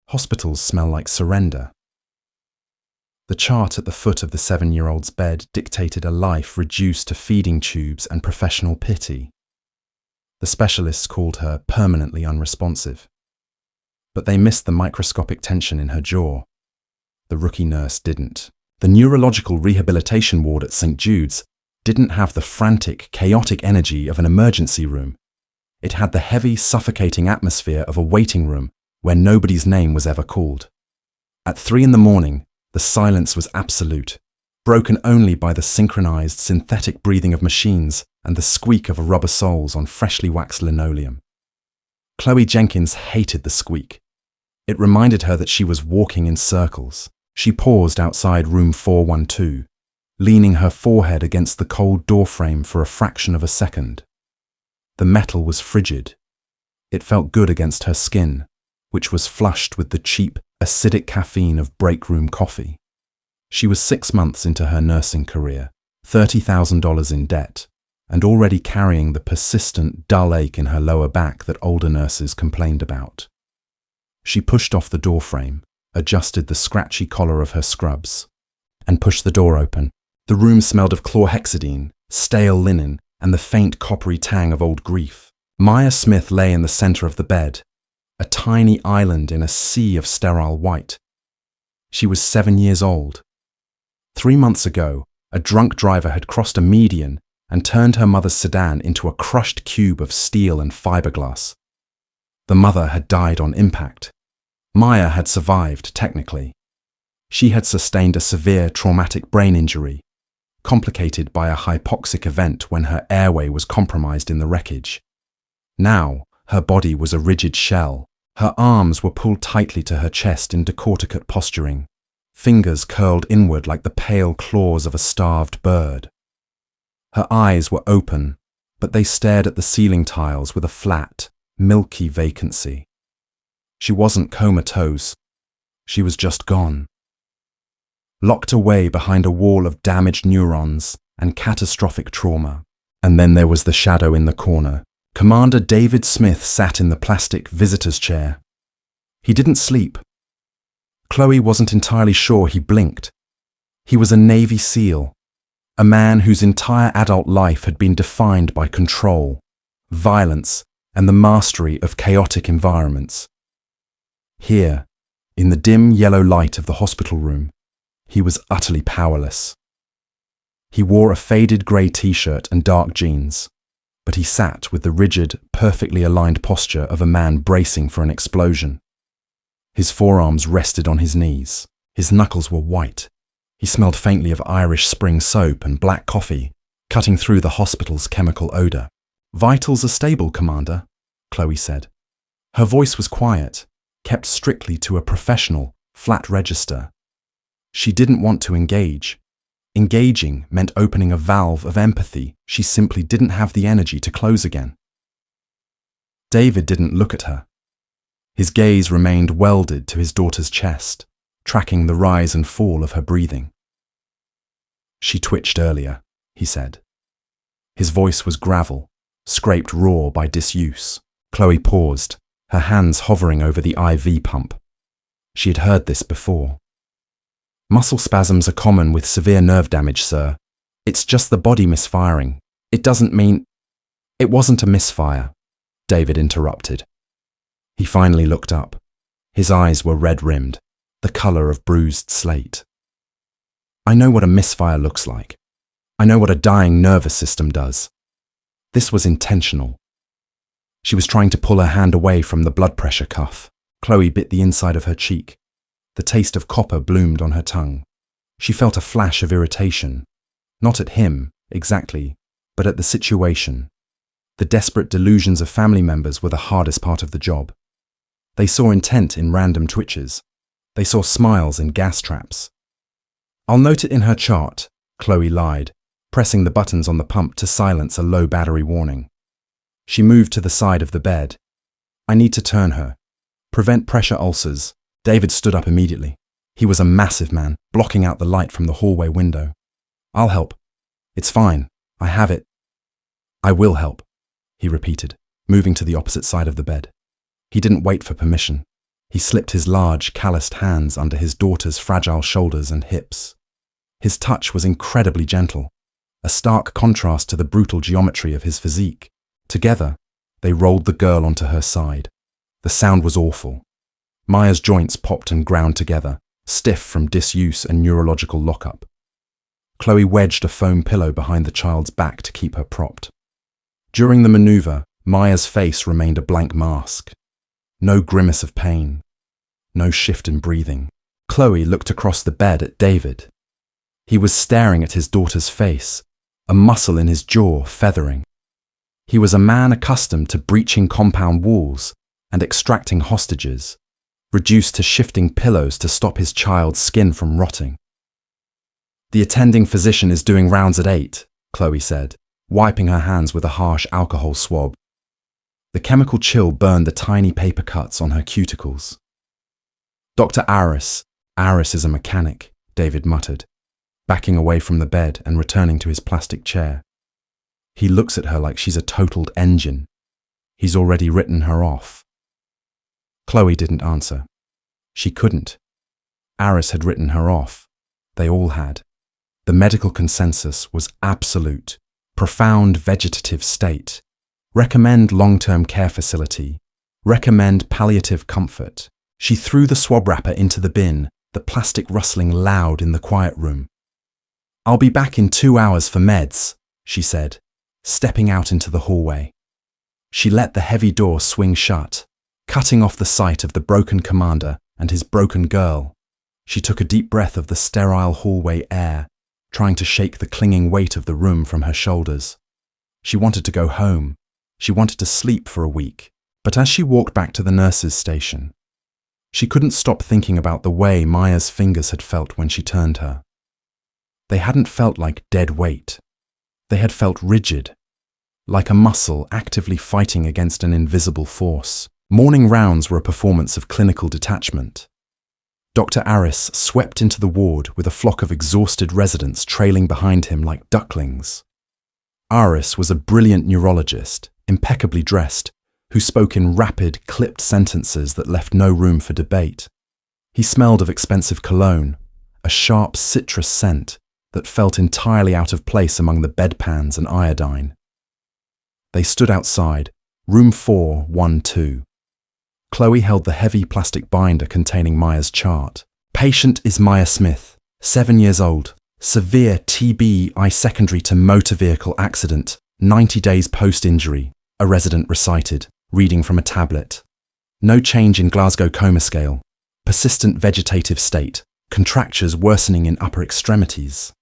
Hospitals smell like surrender. The chart at the foot of the 7-year-old's bed dictated a life reduced to feeding tubes and professional pity. The specialists called her permanently unresponsive. But they missed the microscopic tension in her jaw. The rookie nurse didn't. The neurological rehabilitation ward at St. Jude's didn't have the frantic, chaotic energy of an emergency room. It had the heavy, suffocating atmosphere of a waiting room where nobody's name was ever called. At 3 a.m, the silence was absolute, broken only by the synchronized, synthetic breathing of machines and the squeak of rubber soles on freshly waxed linoleum. Chloe Jenkins hated the squeak. It reminded her that she was walking in circles. She paused outside room 412, leaning her forehead against the cold doorframe for a fraction of a second. The metal was frigid. It felt good against her skin, which was flushed with the cheap, acidic caffeine of break room coffee. She was 6 months into her nursing career, $30,000 in debt, and already carrying the persistent, dull ache in her lower back that older nurses complained about. She pushed off the doorframe, adjusted the scratchy collar of her scrubs, and pushed the door open. The room smelled of chlorhexidine, stale linen, and the faint coppery tang of old grief. Maya Smith lay in the center of the bed, a tiny island in a sea of sterile white. She was 7 years old. 3 months ago, a drunk driver had crossed a median and turned her mother's sedan into a crushed cube of steel and fiberglass. The mother had died on impact. Maya had survived, technically. She had sustained a severe traumatic brain injury, complicated by a hypoxic event when her airway was compromised in the wreckage. Now, her body was a rigid shell. Her arms were pulled tightly to her chest in decorticate posturing, fingers curled inward like the pale claws of a starved bird. Her eyes were open, but they stared at the ceiling tiles with a flat, milky vacancy. She wasn't comatose. She was just gone. Locked away behind a wall of damaged neurons and catastrophic trauma. And then there was the shadow in the corner. Commander David Smith sat in the plastic visitor's chair. He didn't sleep. Chloe wasn't entirely sure he blinked. He was a Navy SEAL, a man whose entire adult life had been defined by control, violence, and the mastery of chaotic environments. Here, in the dim yellow light of the hospital room, he was utterly powerless. He wore a faded grey t-shirt and dark jeans, but he sat with the rigid, perfectly aligned posture of a man bracing for an explosion. His forearms rested on his knees. His knuckles were white. He smelled faintly of Irish spring soap and black coffee, cutting through the hospital's chemical odour. "Vitals are stable, Commander," Chloe said. Her voice was quiet, kept strictly to a professional, flat register. She didn't want to engage. Engaging meant opening a valve of empathy she simply didn't have the energy to close again. David didn't look at her. His gaze remained welded to his daughter's chest, tracking the rise and fall of her breathing. "She twitched earlier," he said. His voice was gravel, scraped raw by disuse. Chloe paused, her hands hovering over the IV pump. She had heard this before. "Muscle spasms are common with severe nerve damage, sir. It's just the body misfiring. It doesn't mean—" "It wasn't a misfire," David interrupted. He finally looked up. His eyes were red-rimmed, the colour of bruised slate. "I know what a misfire looks like. I know what a dying nervous system does. This was intentional." She was trying to pull her hand away from the blood pressure cuff. Chloe bit the inside of her cheek. The taste of copper bloomed on her tongue. She felt a flash of irritation. Not at him, exactly, but at the situation. The desperate delusions of family members were the hardest part of the job. They saw intent in random twitches. They saw smiles in gas traps. "I'll note it in her chart," Chloe lied, pressing the buttons on the pump to silence a low battery warning. She moved to the side of the bed. "I need to turn her. Prevent pressure ulcers." David stood up immediately. He was a massive man, blocking out the light from the hallway window. "I'll help. It's fine. I have it." "I will help," he repeated, moving to the opposite side of the bed. He didn't wait for permission. He slipped his large, calloused hands under his daughter's fragile shoulders and hips. His touch was incredibly gentle, a stark contrast to the brutal geometry of his physique. Together, they rolled the girl onto her side. The sound was awful. Maya's joints popped and ground together, stiff from disuse and neurological lockup. Chloe wedged a foam pillow behind the child's back to keep her propped. During the maneuver, Maya's face remained a blank mask. No grimace of pain. No shift in breathing. Chloe looked across the bed at David. He was staring at his daughter's face, a muscle in his jaw feathering. He was a man accustomed to breaching compound walls and extracting hostages, reduced to shifting pillows to stop his child's skin from rotting. "The attending physician is doing rounds at 8, Chloe said, wiping her hands with a harsh alcohol swab. The chemical chill burned the tiny paper cuts on her cuticles. "Dr. Aris is a mechanic," David muttered, backing away from the bed and returning to his plastic chair. "He looks at her like she's a totaled engine. He's already written her off." Chloe didn't answer. She couldn't. Aris had written her off. They all had. The medical consensus was absolute. Profound vegetative state. Recommend long-term care facility. Recommend palliative comfort. She threw the swab wrapper into the bin, the plastic rustling loud in the quiet room. "I'll be back in 2 hours for meds," she said, stepping out into the hallway. She let the heavy door swing shut, cutting off the sight of the broken commander and his broken girl. She took a deep breath of the sterile hallway air, trying to shake the clinging weight of the room from her shoulders. She wanted to go home. She wanted to sleep for a week. But as she walked back to the nurse's station, she couldn't stop thinking about the way Maya's fingers had felt when she turned her. They hadn't felt like dead weight. They had felt rigid, like a muscle actively fighting against an invisible force. Morning rounds were a performance of clinical detachment. Dr. Aris swept into the ward with a flock of exhausted residents trailing behind him like ducklings. Aris was a brilliant neurologist, impeccably dressed, who spoke in rapid, clipped sentences that left no room for debate. He smelled of expensive cologne, a sharp citrus scent that felt entirely out of place among the bedpans and iodine. They stood outside, room 412. Chloe held the heavy plastic binder containing Maya's chart. "Patient is Maya Smith, 7 years old, severe TBI secondary to motor vehicle accident, 90 days post-injury," a resident recited, reading from a tablet. "No change in Glasgow coma scale. Persistent vegetative state. Contractures worsening in upper extremities."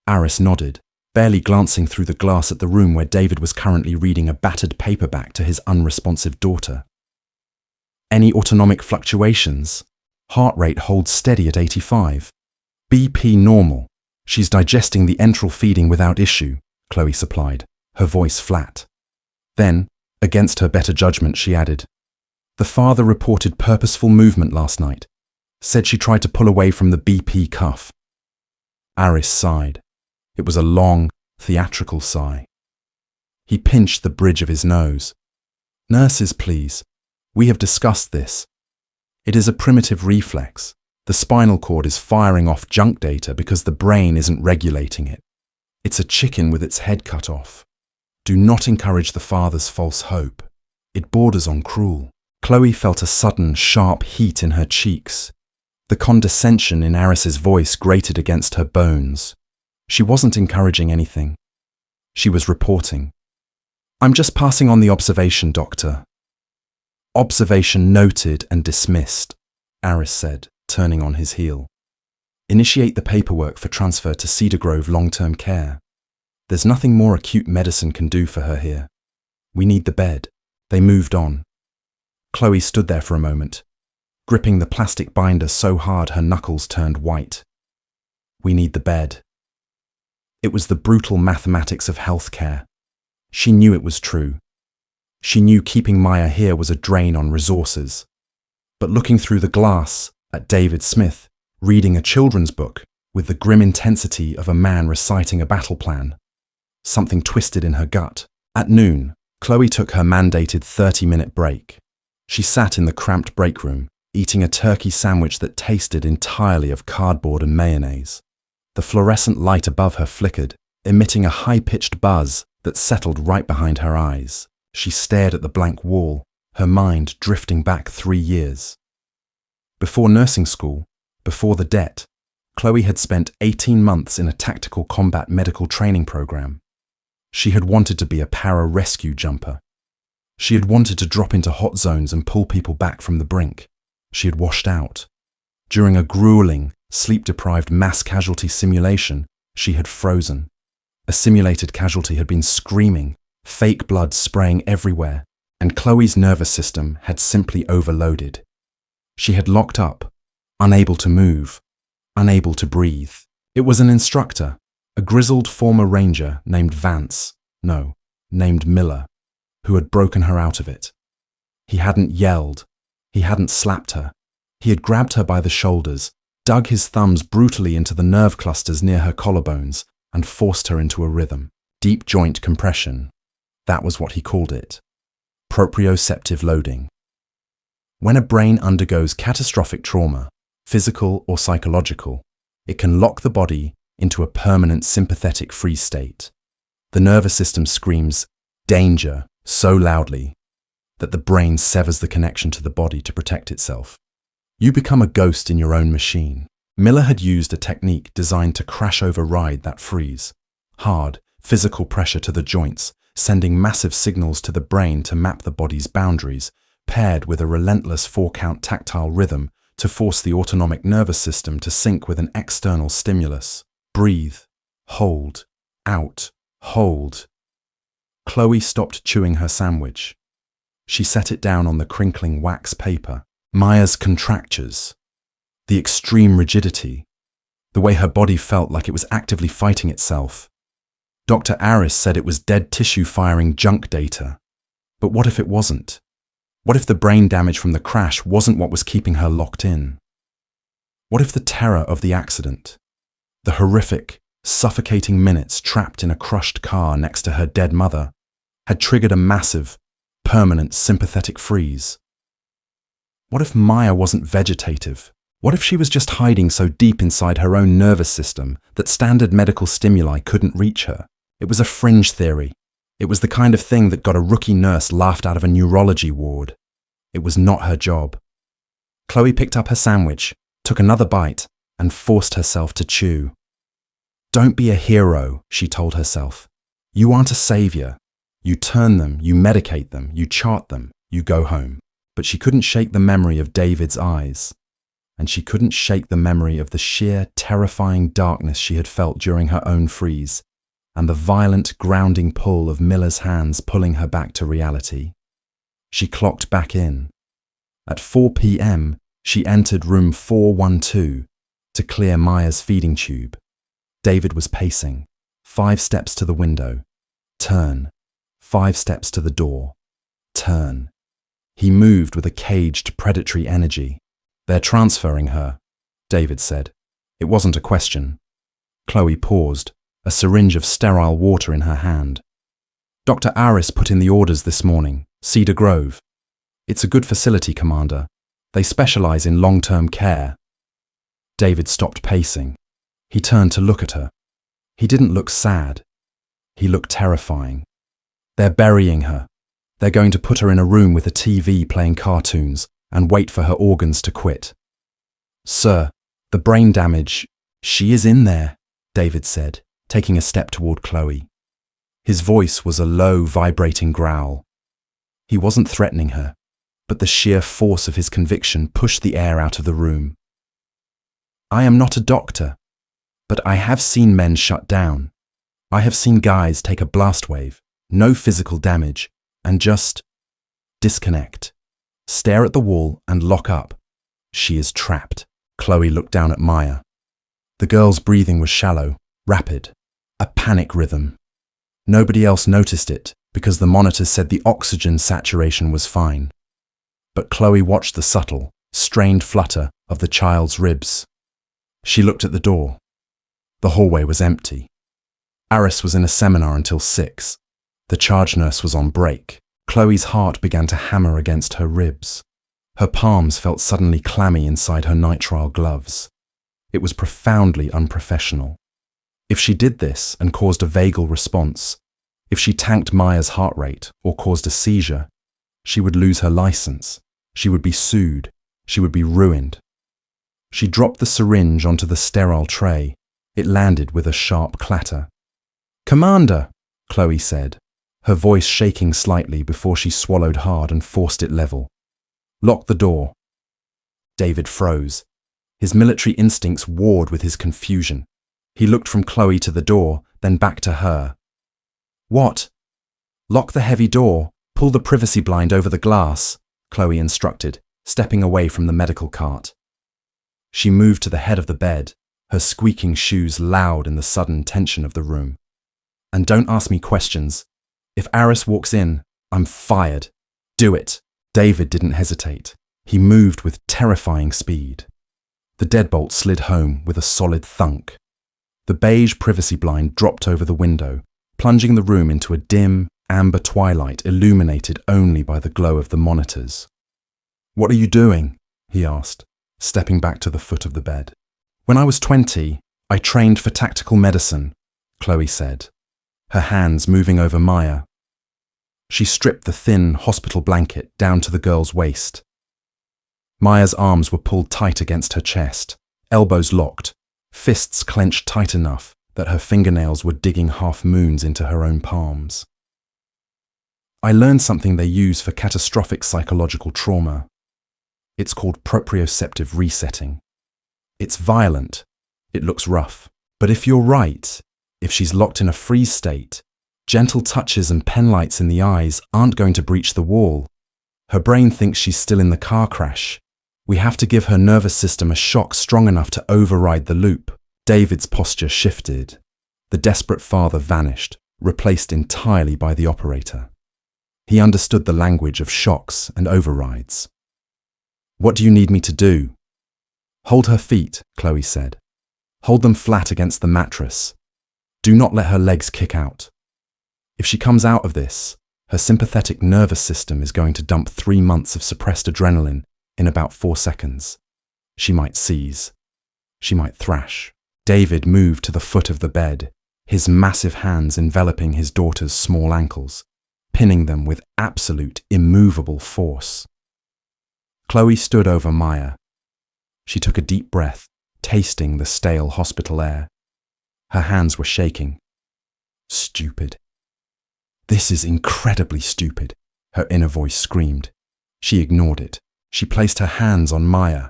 Aris nodded, barely glancing through the glass at the room where David was currently reading a battered paperback to his unresponsive daughter. "Any autonomic fluctuations? Heart rate holds steady at 85. BP normal. She's digesting the enteral feeding without issue," Chloe supplied, her voice flat. Then, against her better judgment, she added, "The father reported purposeful movement last night. Said she tried to pull away from the BP cuff." Aris sighed. It was a long, theatrical sigh. He pinched the bridge of his nose. "Nurses, please. We have discussed this. It is a primitive reflex. The spinal cord is firing off junk data because the brain isn't regulating it. It's a chicken with its head cut off. Do not encourage the father's false hope. It borders on cruel." Chloe felt a sudden, sharp heat in her cheeks. The condescension in Aris's voice grated against her bones. She wasn't encouraging anything. She was reporting. "I'm just passing on the observation, doctor." "Observation noted and dismissed," Aris said, turning on his heel. "Initiate the paperwork for transfer to Cedar Grove long-term care. There's nothing more acute medicine can do for her here. We need the bed." They moved on. Chloe stood there for a moment, gripping the plastic binder so hard her knuckles turned white. "We need the bed." It was the brutal mathematics of healthcare. She knew it was true. She knew keeping Maya here was a drain on resources. But looking through the glass at David Smith, reading a children's book with the grim intensity of a man reciting a battle plan, something twisted in her gut. At noon, Chloe took her mandated 30-minute break. She sat in the cramped break room, eating a turkey sandwich that tasted entirely of cardboard and mayonnaise. The fluorescent light above her flickered, emitting a high-pitched buzz that settled right behind her eyes. She stared at the blank wall, her mind drifting back 3 years. Before nursing school, before the debt, Chloe had spent 18 months in a tactical combat medical training program. She had wanted to be a para-rescue jumper. She had wanted to drop into hot zones and pull people back from the brink. She had washed out. During a grueling, sleep-deprived mass casualty simulation, she had frozen. A simulated casualty had been screaming, fake blood spraying everywhere, and Chloe's nervous system had simply overloaded. She had locked up, unable to move, unable to breathe. It was an instructor, a grizzled former ranger named named Miller, who had broken her out of it. He hadn't yelled. He hadn't slapped her. He had grabbed her by the shoulders, dug his thumbs brutally into the nerve clusters near her collarbones, and forced her into a rhythm. Deep joint compression. That was what he called it. Proprioceptive loading. When a brain undergoes catastrophic trauma, physical or psychological, it can lock the body into a permanent sympathetic freeze state. The nervous system screams, "Danger," so loudly that the brain severs the connection to the body to protect itself. You become a ghost in your own machine. Miller had used a technique designed to crash-override that freeze. Hard, physical pressure to the joints, sending massive signals to the brain to map the body's boundaries, paired with a relentless 4-count tactile rhythm to force the autonomic nervous system to sync with an external stimulus. Breathe, hold, out, hold. Chloe stopped chewing her sandwich. She set it down on the crinkling wax paper. Maya's contractures, the extreme rigidity, the way her body felt like it was actively fighting itself. Dr. Aris said it was dead tissue firing junk data. But what if it wasn't? What if the brain damage from the crash wasn't what was keeping her locked in? What if the terror of the accident, the horrific, suffocating minutes trapped in a crushed car next to her dead mother, had triggered a massive, permanent sympathetic freeze? What if Maya wasn't vegetative? What if she was just hiding so deep inside her own nervous system that standard medical stimuli couldn't reach her? It was a fringe theory. It was the kind of thing that got a rookie nurse laughed out of a neurology ward. It was not her job. Chloe picked up her sandwich, took another bite, and forced herself to chew. "Don't be a hero," she told herself. "You aren't a savior. You turn them, you medicate them, you chart them, you go home." But she couldn't shake the memory of David's eyes, and she couldn't shake the memory of the sheer, terrifying darkness she had felt during her own freeze, and the violent, grounding pull of Miller's hands pulling her back to reality. She clocked back in. At 4 p.m., she entered room 412 to clear Maya's feeding tube. David was pacing, 5 steps to the window, turn, 5 steps to the door, turn. He moved with a caged, predatory energy. "They're transferring her," David said. It wasn't a question. Chloe paused, a syringe of sterile water in her hand. "Dr. Aris put in the orders this morning. Cedar Grove. It's a good facility, Commander. They specialize in long-term care." David stopped pacing. He turned to look at her. He didn't look sad. He looked terrifying. "They're burying her. They're going to put her in a room with a TV playing cartoons and wait for her organs to quit." "Sir, the brain damage—" "She is in there," David said, taking a step toward Chloe. His voice was a low, vibrating growl. He wasn't threatening her, but the sheer force of his conviction pushed the air out of the room. "I am not a doctor, but I have seen men shut down. I have seen guys take a blast wave, no physical damage, and just disconnect, stare at the wall and lock up. She is trapped." Chloe looked down at Maya. The girl's breathing was shallow, rapid, a panic rhythm. Nobody else noticed it because the monitors said the oxygen saturation was fine. But Chloe watched the subtle, strained flutter of the child's ribs. She looked at the door. The hallway was empty. Aris was in a seminar until 6. The charge nurse was on break. Chloe's heart began to hammer against her ribs. Her palms felt suddenly clammy inside her nitrile gloves. It was profoundly unprofessional. If she did this and caused a vagal response, if she tanked Maya's heart rate or caused a seizure, she would lose her license. She would be sued. She would be ruined. She dropped the syringe onto the sterile tray. It landed with a sharp clatter. "Commander," Chloe said, her voice shaking slightly before she swallowed hard and forced it level. "Lock the door." David froze. His military instincts warred with his confusion. He looked from Chloe to the door, then back to her. "What?" "Lock the heavy door. Pull the privacy blind over the glass," Chloe instructed, stepping away from the medical cart. She moved to the head of the bed, her squeaking shoes loud in the sudden tension of the room. "And don't ask me questions. If Aris walks in, I'm fired. Do it." David didn't hesitate. He moved with terrifying speed. The deadbolt slid home with a solid thunk. The beige privacy blind dropped over the window, plunging the room into a dim, amber twilight illuminated only by the glow of the monitors. "What are you doing?" he asked, stepping back to the foot of the bed. "When I was 20, I trained for tactical medicine," Chloe said, her hands moving over Maya. She stripped the thin hospital blanket down to the girl's waist. Maya's arms were pulled tight against her chest, elbows locked, fists clenched tight enough that her fingernails were digging half-moons into her own palms. "I learned something they use for catastrophic psychological trauma. It's called proprioceptive resetting. It's violent. It looks rough. But if you're right, if she's locked in a freeze state, gentle touches and penlights in the eyes aren't going to breach the wall. Her brain thinks she's still in the car crash. We have to give her nervous system a shock strong enough to override the loop." David's posture shifted. The desperate father vanished, replaced entirely by the operator. He understood the language of shocks and overrides. "What do you need me to do?" "Hold her feet," Chloe said. "Hold them flat against the mattress. Do not let her legs kick out. If she comes out of this, her sympathetic nervous system is going to dump 3 months of suppressed adrenaline in about 4 seconds. She might seize. She might thrash." David moved to the foot of the bed, his massive hands enveloping his daughter's small ankles, pinning them with absolute, immovable force. Chloe stood over Maya. She took a deep breath, tasting the stale hospital air. Her hands were shaking. "Stupid. This is incredibly stupid," her inner voice screamed. She ignored it. She placed her hands on Maya.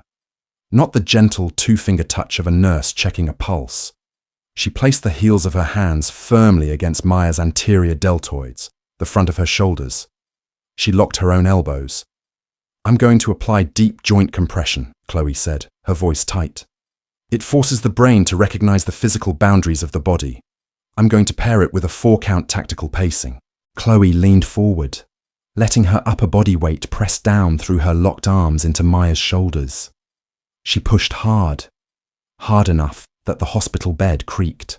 Not the gentle two-finger touch of a nurse checking a pulse. She placed the heels of her hands firmly against Maya's anterior deltoids, the front of her shoulders. She locked her own elbows. "I'm going to apply deep joint compression," Chloe said, her voice tight. "It forces the brain to recognize the physical boundaries of the body. I'm going to pair it with a 4-count tactical pacing." Chloe leaned forward, letting her upper body weight press down through her locked arms into Maya's shoulders. She pushed hard, hard enough that the hospital bed creaked,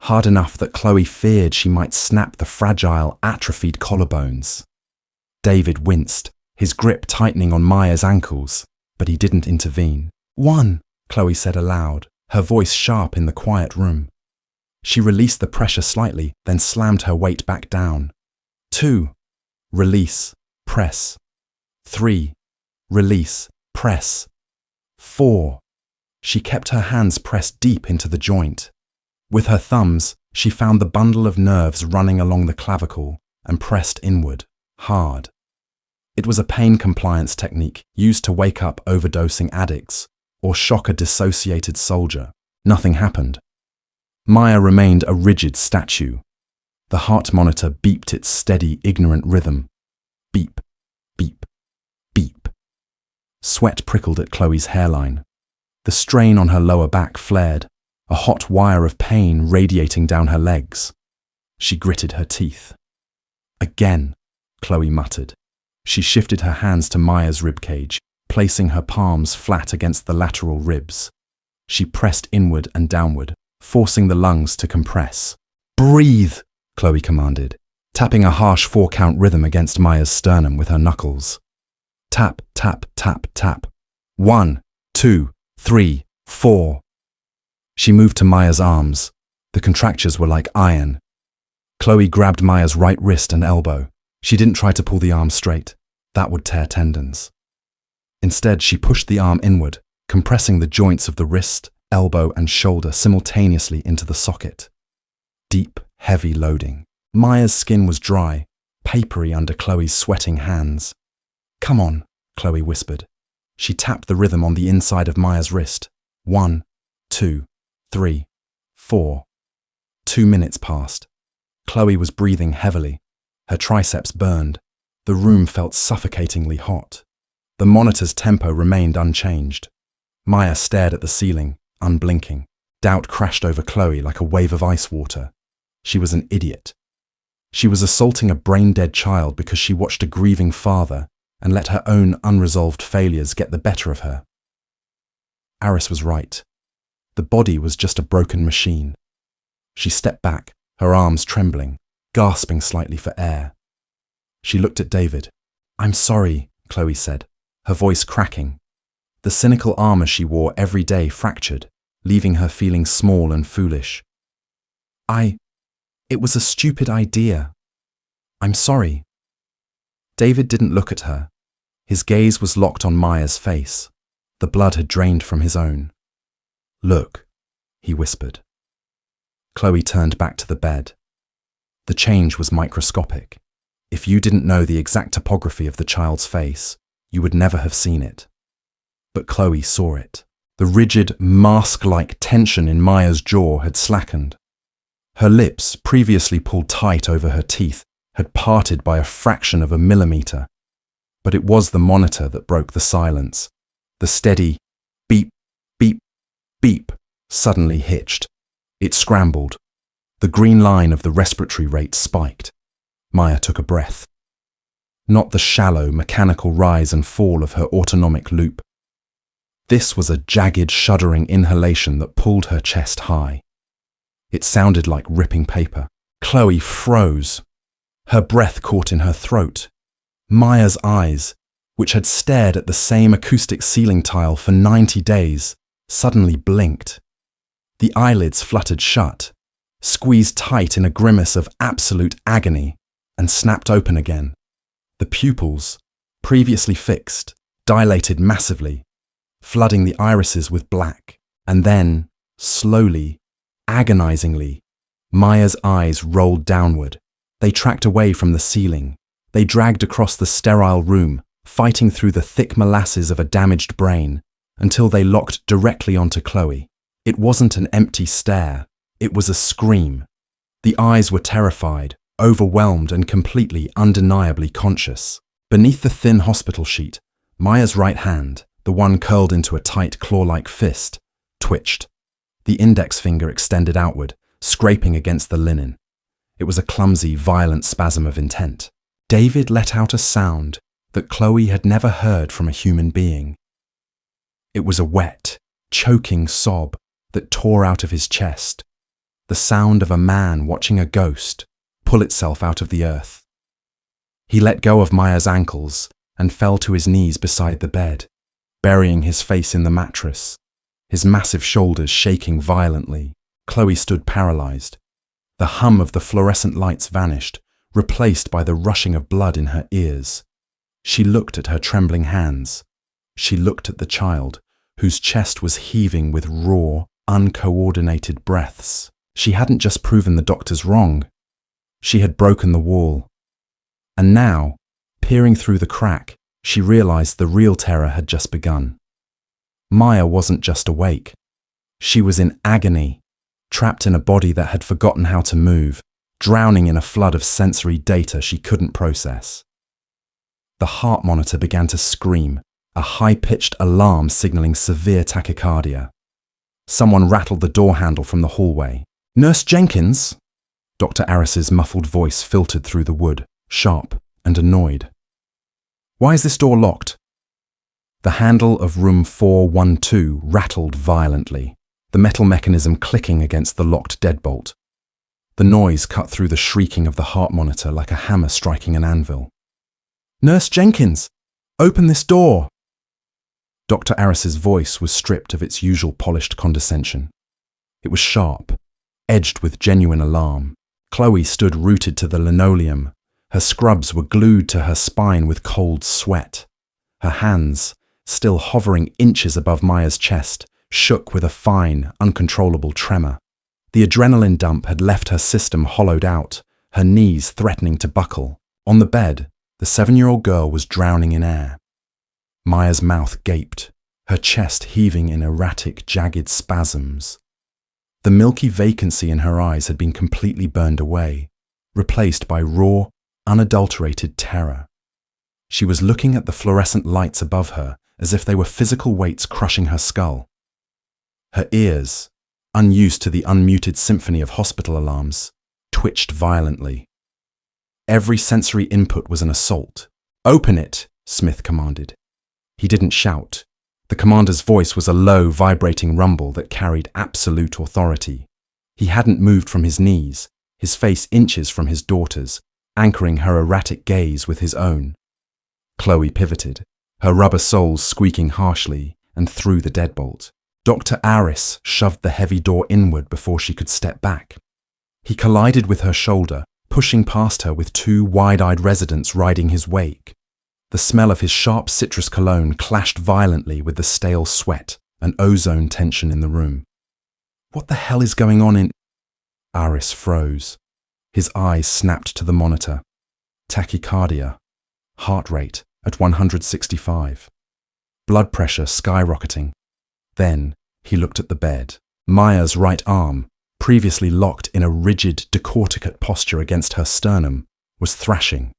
hard enough that Chloe feared she might snap the fragile, atrophied collarbones. David winced, his grip tightening on Maya's ankles, but he didn't intervene. "1," Chloe said aloud, her voice sharp in the quiet room. She released the pressure slightly, then slammed her weight back down. 2. Release, press. 3. Release, press. 4. She kept her hands pressed deep into the joint. With her thumbs, she found the bundle of nerves running along the clavicle and pressed inward, hard. It was a pain compliance technique used to wake up overdosing addicts or shock a dissociated soldier. Nothing happened. Maya remained a rigid statue. The heart monitor beeped its steady, ignorant rhythm. Beep, beep, beep. Sweat prickled at Chloe's hairline. The strain on her lower back flared, a hot wire of pain radiating down her legs. She gritted her teeth. "Again," Chloe muttered. She shifted her hands to Maya's ribcage, placing her palms flat against the lateral ribs. She pressed inward and downward, forcing the lungs to compress. "Breathe," Chloe commanded. tapping a harsh 4-count rhythm against Maya's sternum with her knuckles. Tap, tap, tap, tap. 1, 2, 3, 4. She moved to Maya's arms. The contractures were like iron. Chloe grabbed Maya's right wrist and elbow. She didn't try to pull the arm straight. That would tear tendons. Instead, she pushed the arm inward, compressing the joints of the wrist, elbow, and shoulder simultaneously into the socket. Deep, heavy loading. Maya's skin was dry, papery under Chloe's sweating hands. "Come on," Chloe whispered. She tapped the rhythm on the inside of Maya's wrist. 1, 2, 3, 4. 2 minutes passed. Chloe was breathing heavily. Her triceps burned. The room felt suffocatingly hot. The monitor's tempo remained unchanged. Maya stared at the ceiling, unblinking. Doubt crashed over Chloe like a wave of ice water. She was an idiot. She was assaulting a brain-dead child because she watched a grieving father and let her own unresolved failures get the better of her. Aris was right. The body was just a broken machine. She stepped back, her arms trembling, gasping slightly for air. She looked at David. "I'm sorry," Chloe said, her voice cracking. The cynical armor she wore every day fractured, leaving her feeling small and foolish. It was a stupid idea. I'm sorry." David didn't look at her. His gaze was locked on Maya's face. The blood had drained from his own. "Look," he whispered. Chloe turned back to the bed. The change was microscopic. If you didn't know the exact topography of the child's face, you would never have seen it. But Chloe saw it. The rigid, mask-like tension in Maya's jaw had slackened. Her lips, previously pulled tight over her teeth, had parted by a fraction of a millimeter. But it was the monitor that broke the silence. The steady beep, beep, beep suddenly hitched. It scrambled. The green line of the respiratory rate spiked. Maya took a breath. Not the shallow, mechanical rise and fall of her autonomic loop. This was a jagged, shuddering inhalation that pulled her chest high. It sounded like ripping paper. Chloe froze. Her breath caught in her throat. Maya's eyes, which had stared at the same acoustic ceiling tile for 90 days, suddenly blinked. The eyelids fluttered shut, squeezed tight in a grimace of absolute agony, and snapped open again. The pupils, previously fixed, dilated massively, flooding the irises with black, and then, slowly, agonizingly, Maya's eyes rolled downward. They tracked away from the ceiling. They dragged across the sterile room, fighting through the thick molasses of a damaged brain, until they locked directly onto Chloe. It wasn't an empty stare. It was a scream. The eyes were terrified, overwhelmed, and completely, undeniably conscious. Beneath the thin hospital sheet, Maya's right hand, the one curled into a tight claw-like fist, twitched. The index finger extended outward, scraping against the linen. It was a clumsy, violent spasm of intent. David let out a sound that Chloe had never heard from a human being. It was a wet, choking sob that tore out of his chest, the sound of a man watching a ghost pull itself out of the earth. He let go of Maya's ankles and fell to his knees beside the bed, burying his face in the mattress, his massive shoulders shaking violently. Chloe stood paralyzed. The hum of the fluorescent lights vanished, replaced by the rushing of blood in her ears. She looked at her trembling hands. She looked at the child, whose chest was heaving with raw, uncoordinated breaths. She hadn't just proven the doctors wrong. She had broken the wall. And now, peering through the crack, she realized the real terror had just begun. Maya wasn't just awake. She was in agony, trapped in a body that had forgotten how to move, drowning in a flood of sensory data she couldn't process. The heart monitor began to scream, a high-pitched alarm signaling severe tachycardia. Someone rattled the door handle from the hallway. "Nurse Jenkins?" Dr. Aris's muffled voice filtered through the wood, sharp and annoyed. "Why is this door locked?" The handle of room 412 rattled violently, the metal mechanism clicking against the locked deadbolt. The noise cut through the shrieking of the heart monitor like a hammer striking an anvil. "Nurse Jenkins, open this door!" Dr. Arris's voice was stripped of its usual polished condescension. It was sharp, edged with genuine alarm. Chloe stood rooted to the linoleum. Her scrubs were glued to her spine with cold sweat. Her hands, still hovering inches above Maya's chest, shook with a fine, uncontrollable tremor. The adrenaline dump had left her system hollowed out, her knees threatening to buckle. On the bed, the 7-year-old girl was drowning in air. Maya's mouth gaped, her chest heaving in erratic, jagged spasms. The milky vacancy in her eyes had been completely burned away, replaced by raw, unadulterated terror. She was looking at the fluorescent lights above her as if they were physical weights crushing her skull. Her ears, unused to the unmuted symphony of hospital alarms, twitched violently. Every sensory input was an assault. "Open it," Smith commanded. He didn't shout. The commander's voice was a low, vibrating rumble that carried absolute authority. He hadn't moved from his knees, his face inches from his daughter's, anchoring her erratic gaze with his own. Chloe pivoted, her rubber soles squeaking harshly, and threw the deadbolt. Dr. Arris shoved the heavy door inward before she could step back. He collided with her shoulder, pushing past her with 2 wide-eyed residents riding his wake. The smell of his sharp citrus cologne clashed violently with the stale sweat and ozone tension in the room. "What the hell is going on in—" Arris froze. His eyes snapped to the monitor. Tachycardia. Heart rate at 165. Blood pressure skyrocketing. Then he looked at the bed. Maya's right arm, previously locked in a rigid, decorticate posture against her sternum, was thrashing.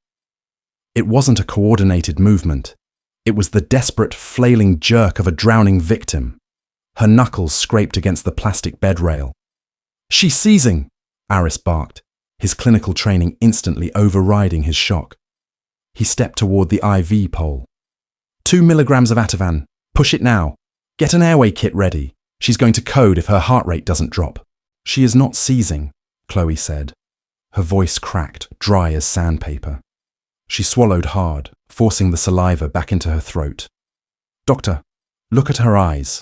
It wasn't a coordinated movement. It was the desperate, flailing jerk of a drowning victim. Her knuckles scraped against the plastic bed rail. "She's seizing!" Arris barked, his clinical training instantly overriding his shock. He stepped toward the IV pole. 2 milligrams of Ativan. Push it now. Get an airway kit ready. She's going to code if her heart rate doesn't drop. "She is not seizing," Chloe said. Her voice cracked, dry as sandpaper. She swallowed hard, forcing the saliva back into her throat. "Doctor, look at her eyes."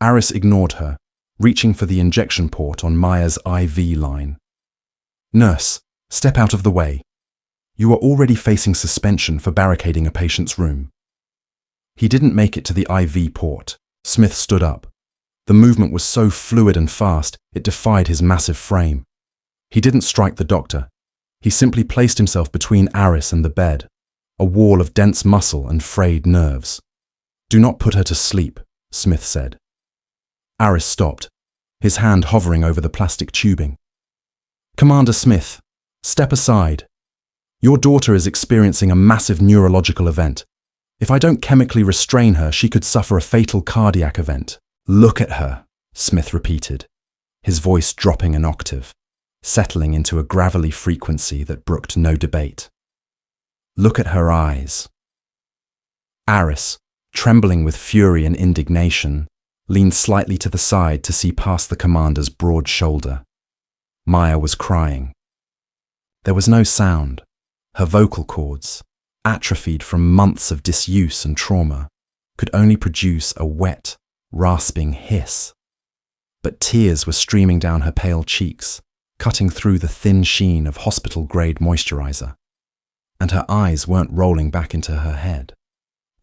Arris ignored her, reaching for the injection port on Maya's IV line. "Nurse, step out of the way. You are already facing suspension for barricading a patient's room." He didn't make it to the IV port. Smith stood up. The movement was so fluid and fast, it defied his massive frame. He didn't strike the doctor. He simply placed himself between Arris and the bed, a wall of dense muscle and frayed nerves. "Do not put her to sleep," Smith said. Arris stopped, his hand hovering over the plastic tubing. "Commander Smith, step aside. Your daughter is experiencing a massive neurological event. If I don't chemically restrain her, she could suffer a fatal cardiac event." "Look at her," Smith repeated, his voice dropping an octave, settling into a gravelly frequency that brooked no debate. "Look at her eyes." Arris, trembling with fury and indignation, leaned slightly to the side to see past the commander's broad shoulder. Maya was crying. There was no sound. Her vocal cords, atrophied from months of disuse and trauma, could only produce a wet, rasping hiss. But tears were streaming down her pale cheeks, cutting through the thin sheen of hospital-grade moisturizer. And her eyes weren't rolling back into her head.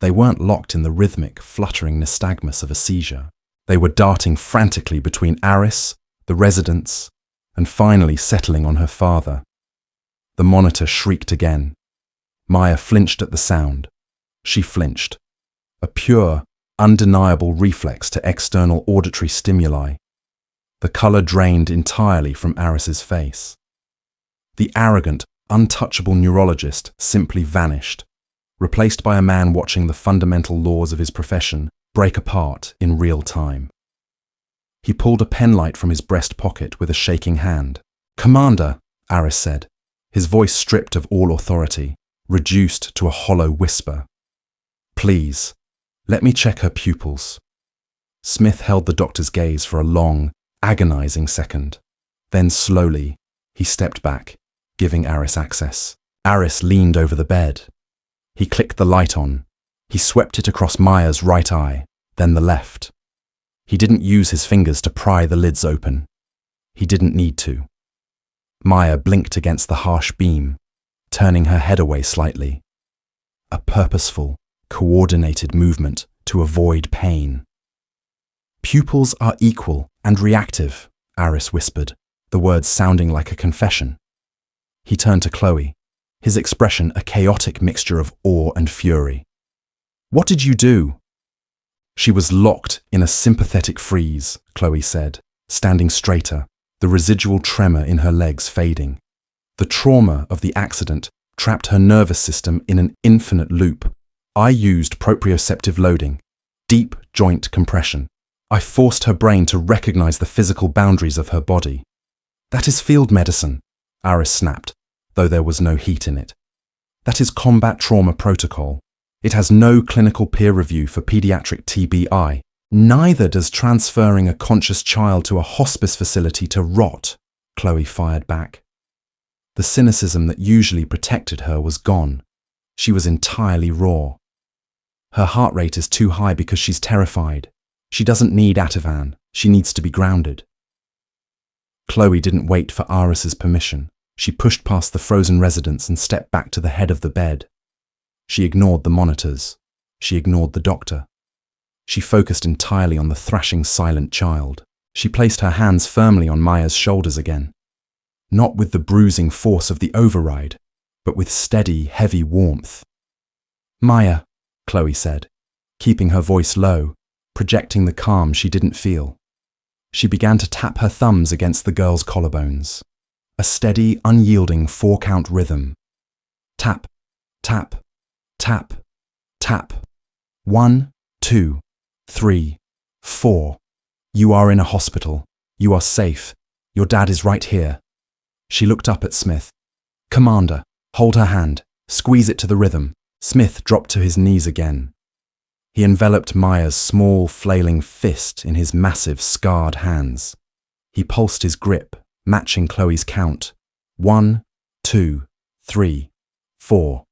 They weren't locked in the rhythmic, fluttering nystagmus of a seizure. They were darting frantically between Arris, the residents, and finally settling on her father. The monitor shrieked again. Maya flinched at the sound. She flinched. A pure, undeniable reflex to external auditory stimuli. The color drained entirely from Arris's face. The arrogant, untouchable neurologist simply vanished, replaced by a man watching the fundamental laws of his profession break apart in real time. He pulled a penlight from his breast pocket with a shaking hand. "Commander," Arris said, his voice stripped of all authority, reduced to a hollow whisper. "Please, let me check her pupils." Smith held the doctor's gaze for a long, agonizing second. Then slowly, he stepped back, giving Aris access. Aris leaned over the bed. He clicked the light on. He swept it across Maya's right eye, then the left. He didn't use his fingers to pry the lids open. He didn't need to. Maya blinked against the harsh beam, turning her head away slightly. A purposeful, coordinated movement to avoid pain. Pupils are equal and reactive, Aris whispered, the words sounding like a confession. He turned to Chloe, his expression a chaotic mixture of awe and fury. "What did you do?" "She was locked in a sympathetic freeze," Chloe said, standing straighter, the residual tremor in her legs fading. The trauma of the accident trapped her nervous system in an infinite loop. I used proprioceptive loading, deep joint compression. I forced her brain to recognize the physical boundaries of her body. "That is field medicine," Aris snapped, though there was no heat in it. "That is combat trauma protocol. It has no clinical peer review for pediatric TBI. Neither does transferring a conscious child to a hospice facility to rot," Chloe fired back. The cynicism that usually protected her was gone. She was entirely raw. "Her heart rate is too high because she's terrified. She doesn't need Ativan. She needs to be grounded." Chloe didn't wait for Aris's permission. She pushed past the frozen residents and stepped back to the head of the bed. She ignored the monitors. She ignored the doctor. She focused entirely on the thrashing silent child. She placed her hands firmly on Maya's shoulders again. Not with the bruising force of the override, but with steady, heavy warmth. "Maya," Chloe said, keeping her voice low, projecting the calm she didn't feel. She began to tap her thumbs against the girl's collarbones. A steady, unyielding 4-count rhythm. Tap, tap, tap, tap. 1, 2, 3, 4. "You are in a hospital. You are safe. Your dad is right here." She looked up at Smith. "Commander, hold her hand. Squeeze it to the rhythm." Smith dropped to his knees again. He enveloped Maya's small, flailing fist in his massive, scarred hands. He pulsed his grip, matching Chloe's count. 1, 2, 3, 4.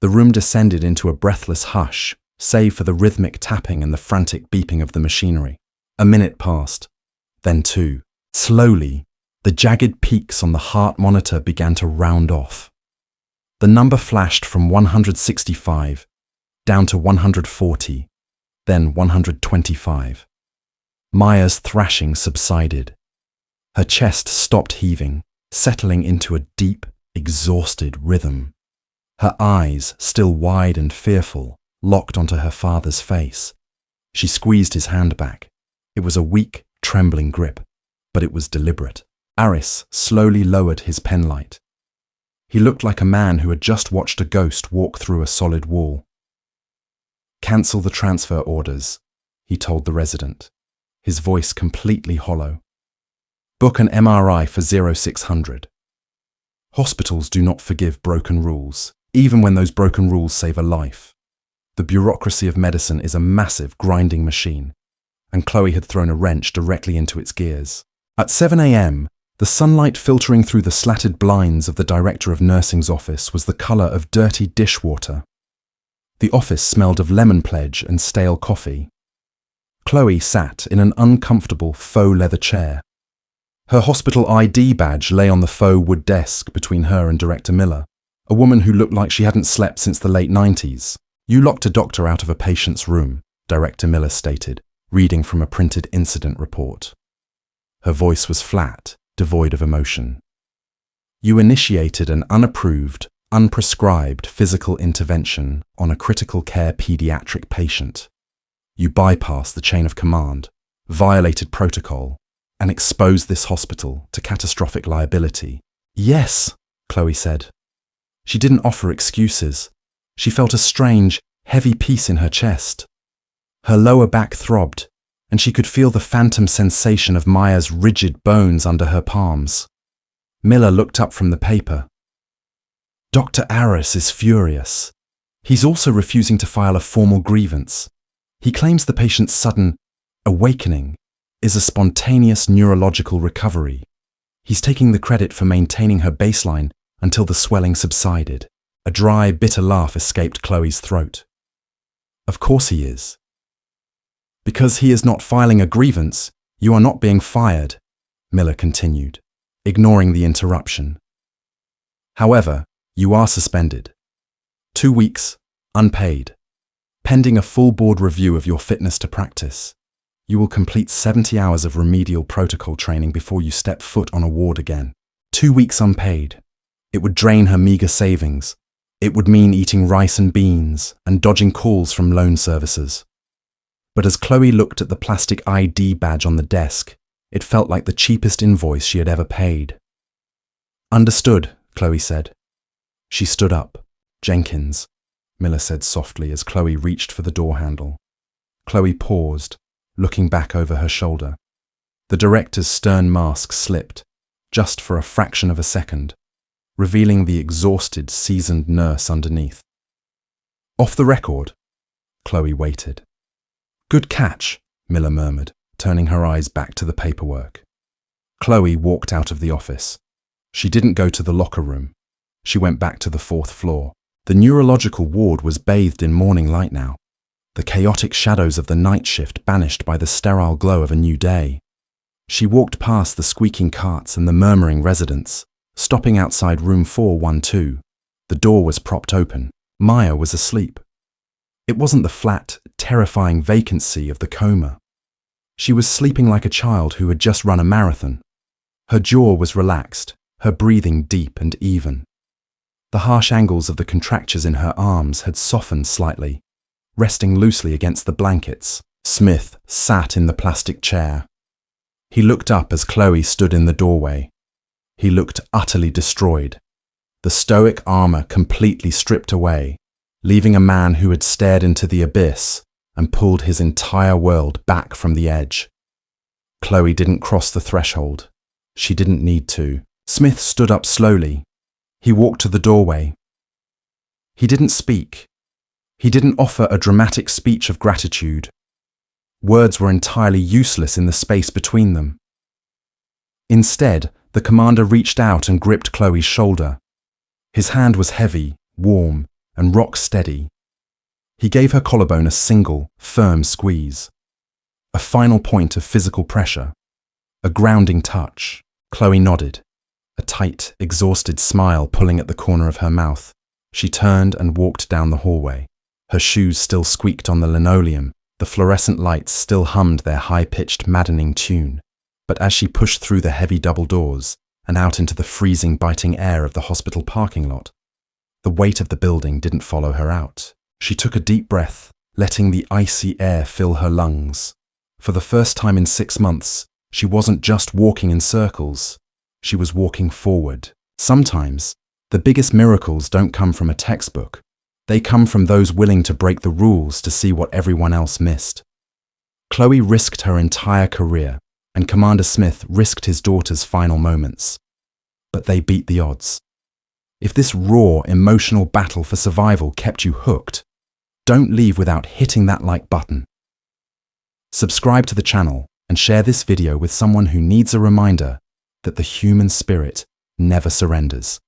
The room descended into a breathless hush, save for the rhythmic tapping and the frantic beeping of the machinery. A minute passed, then 2. Slowly, the jagged peaks on the heart monitor began to round off. The number flashed from 165 down to 140, then 125. Maya's thrashing subsided. Her chest stopped heaving, settling into a deep, exhausted rhythm. Her eyes, still wide and fearful, locked onto her father's face. She squeezed his hand back. It was a weak, trembling grip, but it was deliberate. Aris slowly lowered his penlight. He looked like a man who had just watched a ghost walk through a solid wall. "Cancel the transfer orders," he told the resident, his voice completely hollow. "Book an MRI for 0600. Hospitals do not forgive broken rules, even when those broken rules save a life. The bureaucracy of medicine is a massive grinding machine, and Chloe had thrown a wrench directly into its gears. At 7 a.m., the sunlight filtering through the slatted blinds of the director of nursing's office was the colour of dirty dishwater. The office smelled of lemon pledge and stale coffee. Chloe sat in an uncomfortable faux leather chair. Her hospital ID badge lay on the faux wood desk between her and Director Miller, a woman who looked like she hadn't slept since the late 90s. "You locked a doctor out of a patient's room," Director Miller stated, reading from a printed incident report. Her voice was flat, devoid of emotion. "You initiated an unapproved, unprescribed physical intervention on a critical care pediatric patient. You bypassed the chain of command, violated protocol, and exposed this hospital to catastrophic liability." "Yes," Chloe said. She didn't offer excuses. She felt a strange, heavy peace in her chest. Her lower back throbbed, and she could feel the phantom sensation of Maya's rigid bones under her palms. Miller looked up from the paper. "Dr. Aris is furious. He's also refusing to file a formal grievance. He claims the patient's sudden awakening is a spontaneous neurological recovery. He's taking the credit for maintaining her baseline until the swelling subsided. A dry, bitter laugh escaped Chloe's throat. Of course he is. Because he is not filing a grievance, you are not being fired, Miller continued, ignoring the interruption. However, you are suspended. 2 weeks, unpaid. Pending a full board review of your fitness to practice, you will complete 70 hours of remedial protocol training before you step foot on a ward again. 2 weeks unpaid. It would drain her meager savings. It would mean eating rice and beans and dodging calls from loan servicers. But as Chloe looked at the plastic ID badge on the desk, it felt like the cheapest invoice she had ever paid. Understood, Chloe said. She stood up. Jenkins, Miller said softly as Chloe reached for the door handle. Chloe paused, looking back over her shoulder. The director's stern mask slipped, just for a fraction of a second, revealing the exhausted, seasoned nurse underneath. Off the record, Chloe waited. Good catch, Miller murmured, turning her eyes back to the paperwork. Chloe walked out of the office. She didn't go to the locker room. She went back to the 4th floor. The neurological ward was bathed in morning light now, the chaotic shadows of the night shift banished by the sterile glow of a new day. She walked past the squeaking carts and the murmuring residents, stopping outside room 412. The door was propped open. Maya was asleep. It wasn't the flat, terrifying vacancy of the coma. She was sleeping like a child who had just run a marathon. Her jaw was relaxed, her breathing deep and even. The harsh angles of the contractures in her arms had softened slightly, resting loosely against the blankets. Smith sat in the plastic chair. He looked up as Chloe stood in the doorway. He looked utterly destroyed, the stoic armor completely stripped away, leaving a man who had stared into the abyss and pulled his entire world back from the edge. Chloe didn't cross the threshold. She didn't need to. Smith stood up slowly. He walked to the doorway. He didn't speak. He didn't offer a dramatic speech of gratitude. Words were entirely useless in the space between them. Instead, the commander reached out and gripped Chloe's shoulder. His hand was heavy, warm, and rock steady. He gave her collarbone a single, firm squeeze. A final point of physical pressure. A grounding touch. Chloe nodded, a tight, exhausted smile pulling at the corner of her mouth. She turned and walked down the hallway. Her shoes still squeaked on the linoleum. The fluorescent lights still hummed their high-pitched, maddening tune. But as she pushed through the heavy double doors and out into the freezing, biting air of the hospital parking lot, the weight of the building didn't follow her out. She took a deep breath, letting the icy air fill her lungs. For the first time in 6 months, she wasn't just walking in circles. She was walking forward. Sometimes, the biggest miracles don't come from a textbook. They come from those willing to break the rules to see what everyone else missed. Chloe risked her entire career, and Commander Smith risked his daughter's final moments. But they beat the odds. If this raw, emotional battle for survival kept you hooked, don't leave without hitting that like button. Subscribe to the channel and share this video with someone who needs a reminder that the human spirit never surrenders.